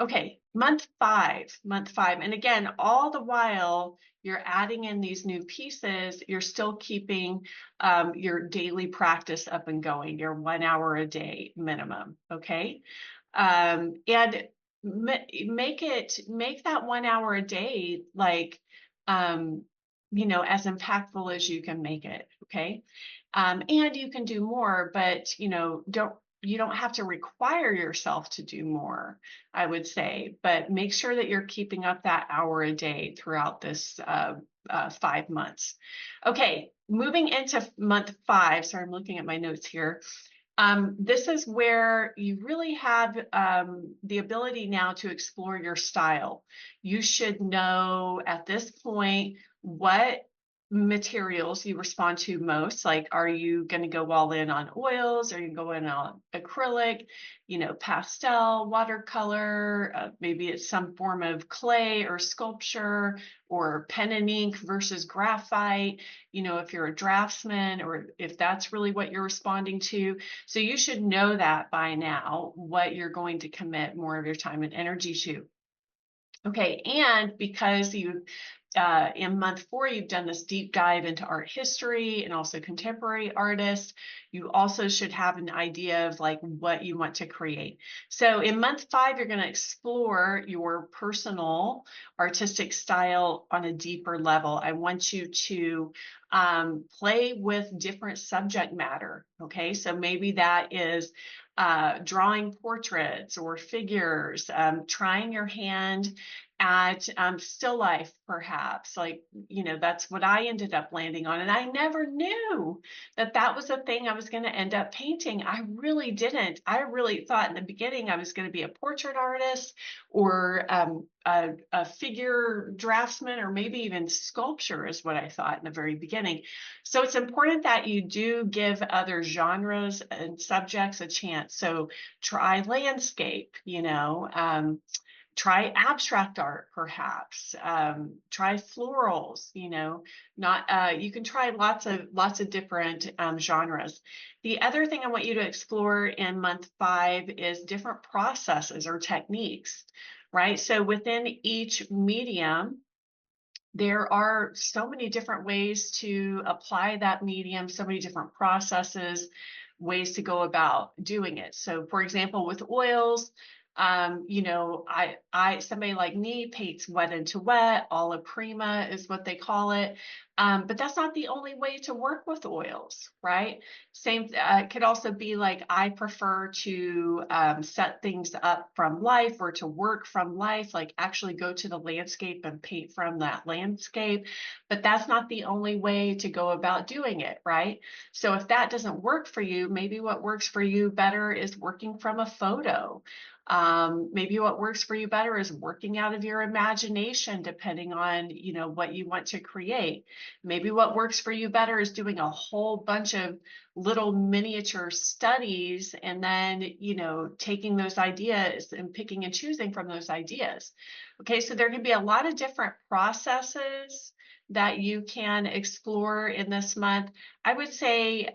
Okay, month five. And again, all the while you're adding in these new pieces, you're still keeping your daily practice up and going, your 1 hour a day minimum. Okay. And make that 1 hour a day like, um, as impactful as you can make it. Okay. And you can do more, but you don't have to require yourself to do more, I would say, but make sure that you're keeping up that hour a day throughout this 5 months. Okay, moving into month five. Sorry, I'm looking at my notes here. This is where you really have the ability now to explore your style. You should know at this point what materials you respond to most. Like, are you going to go all in on oils? Are you going on acrylic, pastel, watercolor? Maybe it's some form of clay or sculpture, or pen and ink versus graphite. If you're a draftsman, or if that's really what you're responding to. So you should know that by now, what you're going to commit more of your time and energy to. Okay, and because in month four, you've done this deep dive into art history and also contemporary artists, you also should have an idea of like what you want to create. So in month five, you're going to explore your personal artistic style on a deeper level. I want you to play with different subject matter. Okay, so maybe that is drawing portraits or figures, trying your hand at still life, perhaps. Like, that's what I ended up landing on. And I never knew that that was a thing I was going to end up painting. I really didn't. I really thought in the beginning I was going to be a portrait artist, or a figure draftsman, or maybe even sculpture is what I thought in the very beginning. So it's important that you do give other genres and subjects a chance. So try landscape, try abstract art, perhaps. Try florals. Not You can try lots of different genres. The other thing I want you to explore in month five is different processes or techniques, right? So within each medium, there are so many different ways to apply that medium, so many different processes, ways to go about doing it. So, for example, with oils, somebody like me paints wet into wet, alla prima is what they call it. But that's not the only way to work with oils, right? Same, could also be like, I prefer to set things up from life, or to work from life, like actually go to the landscape and paint from that landscape. But that's not the only way to go about doing it, right? So if that doesn't work for you, maybe what works for you better is working from a photo. Maybe what works for you better is working out of your imagination, depending on, what you want to create. Maybe what works for you better is doing a whole bunch of little miniature studies, and then, taking those ideas and picking and choosing from those ideas. Okay, so there can be a lot of different processes that you can explore in this month. I would say,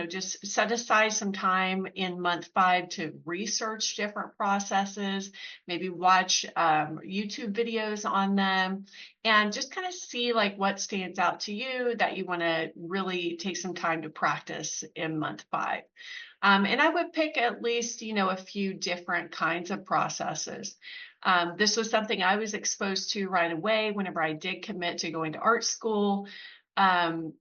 just set aside some time in month five to research different processes, maybe watch YouTube videos on them, and just kind of see like what stands out to you that you want to really take some time to practice in month five. And I would pick at least, a few different kinds of processes. This was something I was exposed to right away whenever I did commit to going to art school. And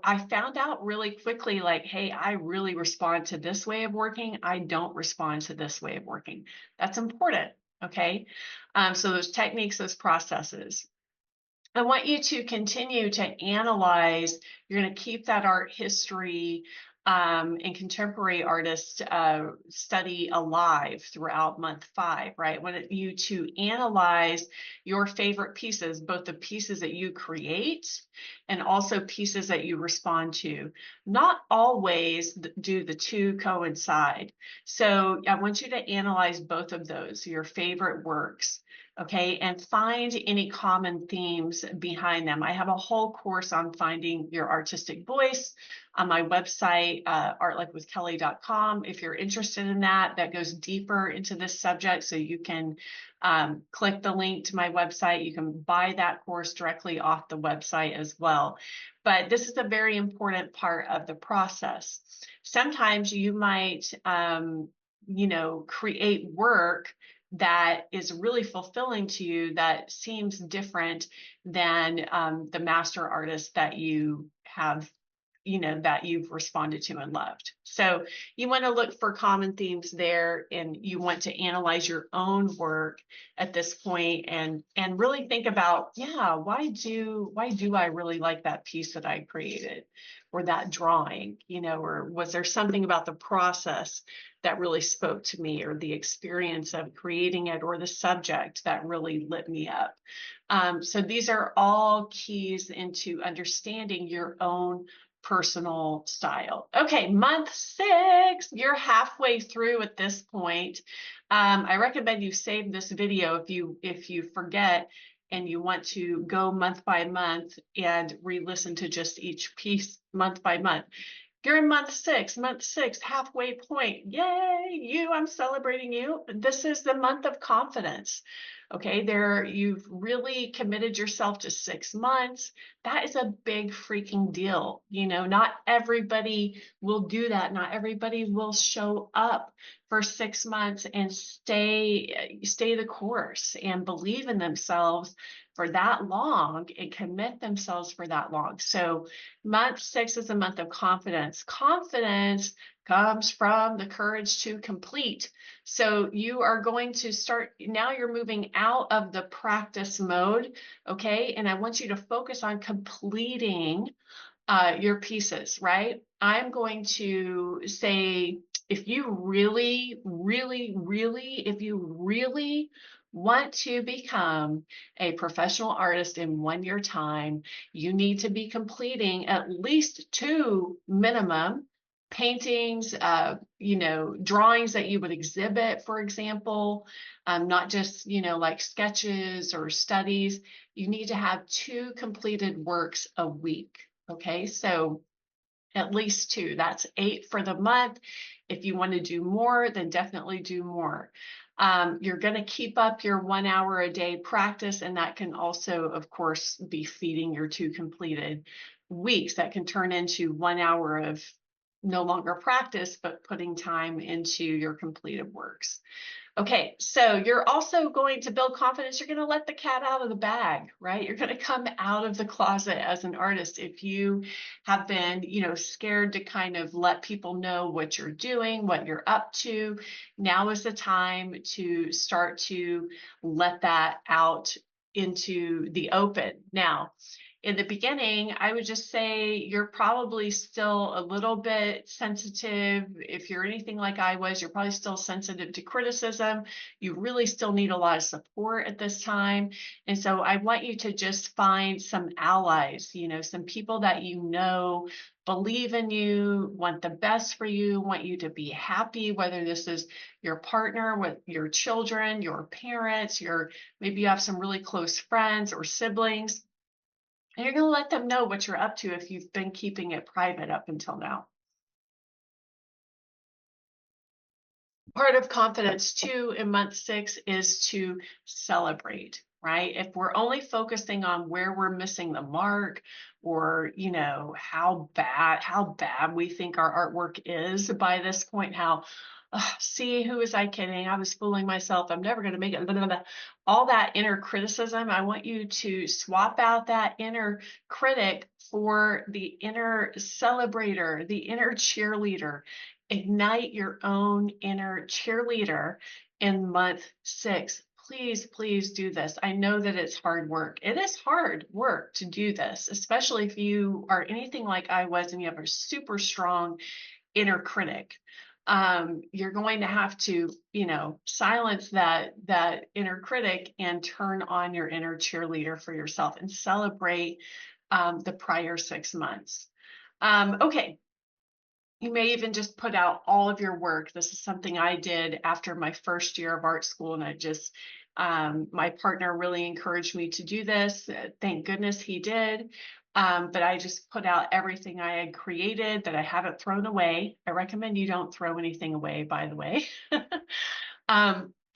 I found out really quickly, like, hey, I really respond to this way of working. I don't respond to this way of working. That's important. Okay. So those techniques, those processes. I want you to continue to analyze. You're going to keep that art history and contemporary artist study alive throughout month five, right? I want you to analyze your favorite pieces, both the pieces that you create and also pieces that you respond to. Not always do the two coincide. So I want you to analyze both of those, your favorite works. Okay, and find any common themes behind them. I have a whole course on finding your artistic voice on my website, artlifewithkelly.com. If you're interested in that, that goes deeper into this subject. So you can click the link to my website. You can buy that course directly off the website as well. But this is a very important part of the process. Sometimes you might, create work that is really fulfilling to you that seems different than the master artist that you have, that you've responded to and loved. So you want to look for common themes there, and you want to analyze your own work at this point and really think about, yeah, why do I really like that piece that I created, or that drawing, or was there something about the process that really spoke to me, or the experience of creating it, or the subject that really lit me up. So these are all keys into understanding your own personal style. Okay, month 6, you're halfway through at this point. I recommend you save this video if you forget and you want to go month by month and re-listen to just each piece month by month. You're in month 6, halfway point. Yay, I'm celebrating you. This is the month of confidence. Okay, you've really committed yourself to 6 months. That is a big freaking deal. Not everybody will do that. Not everybody will show up for 6 months and stay the course and believe in themselves for that long and commit themselves for that long. So month 6 is a month of confidence. Confidence comes from the courage to complete. So you are going to start, now you're moving out of the practice mode, okay? And I want you to focus on completing your pieces, right? I'm going to say, if you really, really, really, if you really want to become a professional artist in 1 year time, you need to be completing at least 2 minimum paintings, drawings that you would exhibit, for example, not just, like sketches or studies. You need to have 2 completed works a week. Okay, so at least 2. That's 8 for the month. If you want to do more, then definitely do more. You're going to keep up your 1 hour a day practice, and that can also, of course, be feeding your 2 completed weeks. That can turn into 1 hour of no longer practice, but putting time into your completed works. Okay, so you're also going to build confidence. You're going to let the cat out of the bag, right? You're going to come out of the closet as an artist. If you have been, scared to kind of let people know what you're doing, what you're up to, now is the time to start to let that out into the open. Now, in the beginning, I would just say you're probably still a little bit sensitive. If you're anything like I was, you're probably still sensitive to criticism. You really still need a lot of support at this time. And so I want you to just find some allies, some people that believe in you, want the best for you, want you to be happy, whether this is your partner, with your children, your parents, maybe you have some really close friends or siblings. And you're going to let them know what you're up to if you've been keeping it private up until now. Part of confidence too in month 6 is to celebrate, right? If we're only focusing on where we're missing the mark, or how bad we think our artwork is by this point, see, who was I kidding? I was fooling myself. I'm never going to make it. Blah, blah, blah. All that inner criticism, I want you to swap out that inner critic for the inner celebrator, the inner cheerleader. Ignite your own inner cheerleader in month 6. Please, please do this. I know that it's hard work. It is hard work to do this, especially if you are anything like I was and you have a super strong inner critic. You're going to have to, silence that inner critic and turn on your inner cheerleader for yourself and celebrate the prior 6 months. Okay. You may even just put out all of your work. This is something I did after my first year of art school, and My partner really encouraged me to do this. Thank goodness he did. But I just put out everything I had created that I haven't thrown away. I recommend you don't throw anything away, by the way.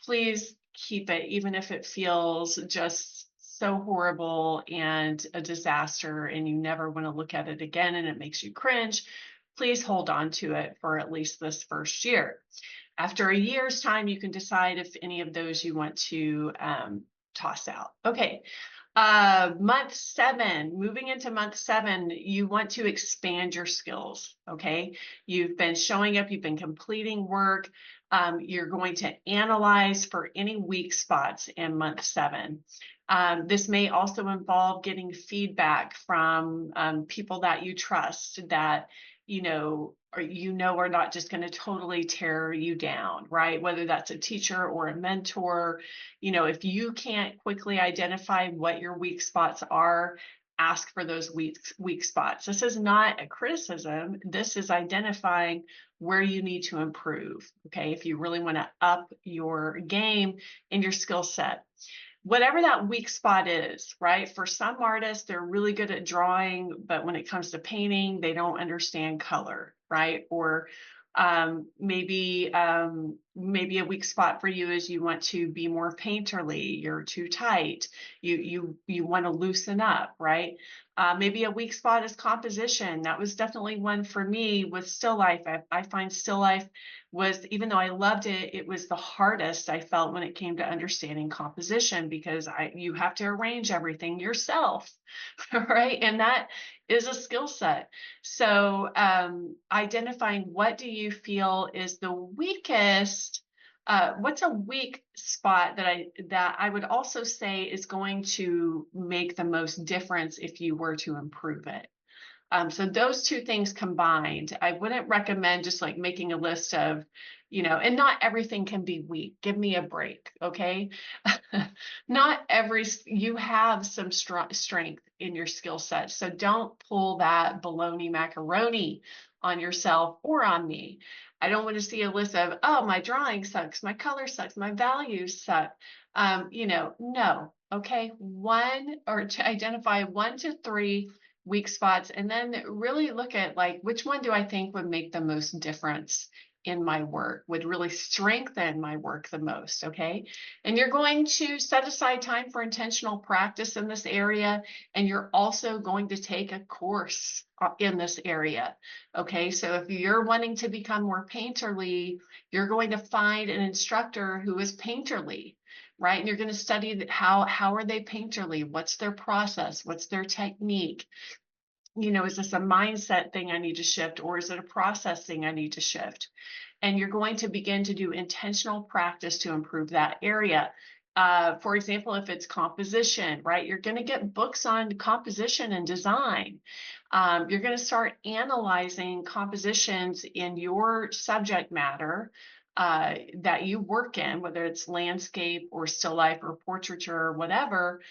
Please keep it, even if it feels just so horrible and a disaster, and you never want to look at it again and it makes you cringe. Please hold on to it for at least this first year. After a year's time, you can decide if any of those you want to toss out. Okay. Month 7, moving into month 7, you want to expand your skills. Okay. You've been showing up, you've been completing work. You're going to analyze for any weak spots in month 7. This may also involve getting feedback from people that you trust, that are not just going to totally tear you down, right? Whether that's a teacher or a mentor. If you can't quickly identify what your weak spots are, ask for those weak spots. This is not a criticism. This is identifying where you need to improve. Okay. If you really want to up your game in your skill set, whatever that weak spot is, right? For some artists, they're really good at drawing, but when it comes to painting, they don't understand color, right? Or maybe a weak spot for you is you want to be more painterly. You're too tight. You want to loosen up, right? Maybe a weak spot is composition. That was definitely one for me with still life. I find still life was, even though I loved it, it was the hardest I felt when it came to understanding composition, because you have to arrange everything yourself, right? And that is a skill set. So identifying what do you feel is the weakest, what's a weak spot that I would also say is going to make the most difference if you were to improve it. So those two things combined, I wouldn't recommend just like making a list of, and not everything can be weak. Give me a break, okay? You have some strength in your skill set. So don't pull that baloney macaroni on yourself or on me. I don't want to see a list of, oh, my drawing sucks, my color sucks, my values suck. No, okay? To identify 1 to 3 weak spots, and then really look at like, which one do I think would make the most difference in my work, would really strengthen my work the most. Okay. And you're going to set aside time for intentional practice in this area. And you're also going to take a course in this area. Okay. So if you're wanting to become more painterly, you're going to find an instructor who is painterly, right? And you're going to study how are they painterly? What's their process? What's their technique? Is this a mindset thing I need to shift, or is it a process thing I need to shift? And you're going to begin to do intentional practice to improve that area. For example, if it's composition, right? You're going to get books on composition and design. You're going to start analyzing compositions in your subject matter that you work in, whether it's landscape or still life or portraiture or whatever.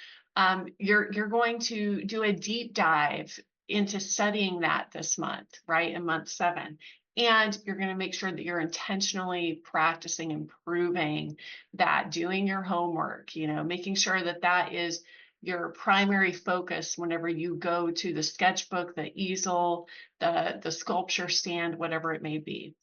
You're going to do a deep dive into studying that this month, right? In month 7. And you're going to make sure that you're intentionally practicing, improving that, doing your homework, making sure that that is your primary focus whenever you go to the sketchbook, the easel, the sculpture stand, whatever it may be.